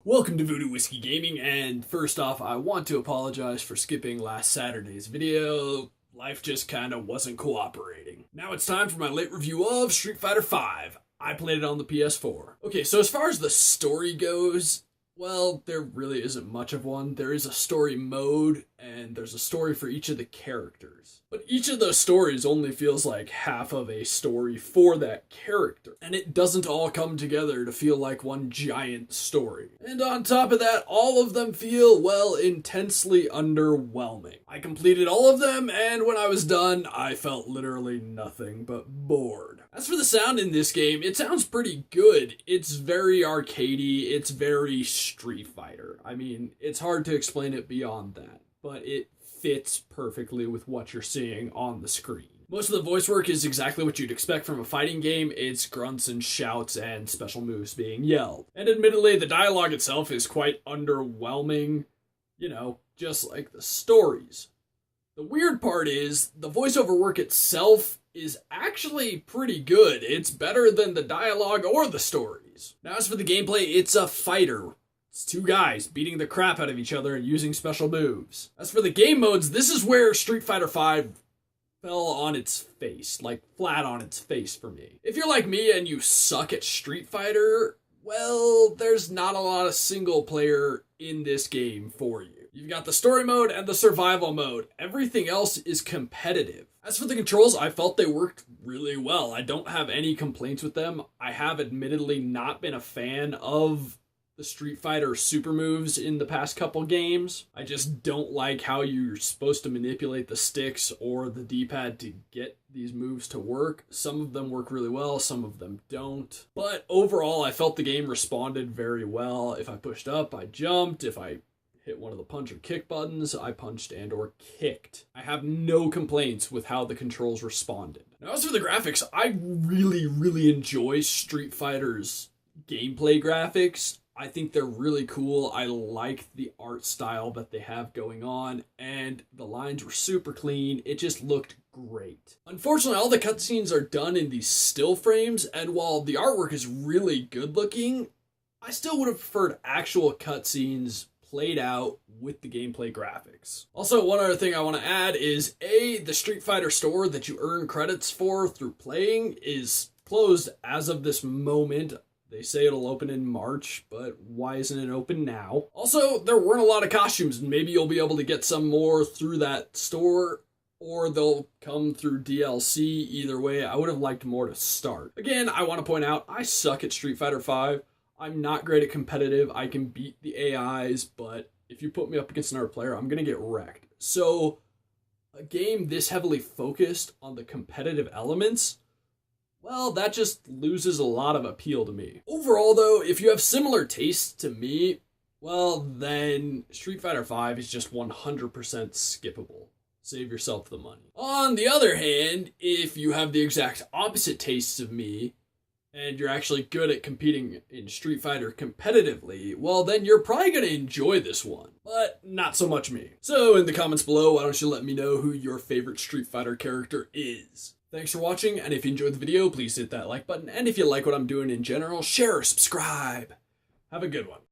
Welcome to Voodoo Whiskey Gaming, and first off, I want to apologize for skipping last Saturday's video. Life just kinda wasn't cooperating. Now it's time for my late review of Street Fighter V. I played it on the PS4. Okay, so as far as the story goes, well, there really isn't much of one. There is a story mode, and there's a story for each of the characters. But each of those stories only feels like half of a story for that character. And it doesn't all come together to feel like one giant story. And on top of that, all of them feel, well, intensely underwhelming. I completed all of them, and when I was done, I felt literally nothing but bored. As for the sound in this game, it sounds pretty good. It's very arcadey, it's very Street Fighter. I mean, it's hard to explain it beyond that, but it fits perfectly with what you're seeing on the screen. Most of the voice work is exactly what you'd expect from a fighting game. It's grunts and shouts and special moves being yelled. And admittedly, the dialogue itself is quite underwhelming, just like the stories. The weird part is, the voiceover work itself is actually pretty good. It's better than the dialogue or the stories. Now, as for the gameplay, it's a fighter. It's two guys beating the crap out of each other and using special moves. As for the game modes, this is where Street Fighter V fell on its face, like flat on its face for me. If you're like me and you suck at Street Fighter, well, there's not a lot of single player in this game for you. You've got the story mode and the survival mode. Everything else is competitive. As for the controls, I felt they worked really well. I don't have any complaints with them. I have admittedly not been a fan of the Street Fighter super moves in the past couple games. I just don't like how you're supposed to manipulate the sticks or the D-pad to get these moves to work. Some of them work really well, some of them don't. But overall, I felt the game responded very well. If I pushed up, I jumped. If I hit one of the punch or kick buttons, I punched and or kicked. I have no complaints with how the controls responded. Now, as for the graphics, I really enjoy Street Fighter's gameplay graphics. I think they're really cool. I like the art style that they have going on, and the lines were super clean. It just looked great. Unfortunately, all the cutscenes are done in these still frames, and while the artwork is really good looking, I still would have preferred actual cutscenes played out with the gameplay graphics. Also, one other thing I want to add is the Street Fighter store that you earn credits for through playing is closed as of this moment. They say it'll open in March, but why isn't it open now? Also, there weren't a lot of costumes, and maybe you'll be able to get some more through that store, or they'll come through DLC. Either way, I would have liked more to start. Again, I want to point out, I suck at Street Fighter V. I'm not great at competitive. I can beat the AIs, but if you put me up against another player, I'm going to get wrecked. So, a game this heavily focused on the competitive elements, well, that just loses a lot of appeal to me. Overall, though, if you have similar tastes to me, well, then Street Fighter V is just 100% skippable. Save yourself the money. On the other hand, if you have the exact opposite tastes of me, and you're actually good at competing in Street Fighter competitively, well, then you're probably going to enjoy this one. But not so much me. So in the comments below, why don't you let me know who your favorite Street Fighter character is? Thanks for watching, and if you enjoyed the video, please hit that like button. And if you like what I'm doing in general, share or subscribe. Have a good one.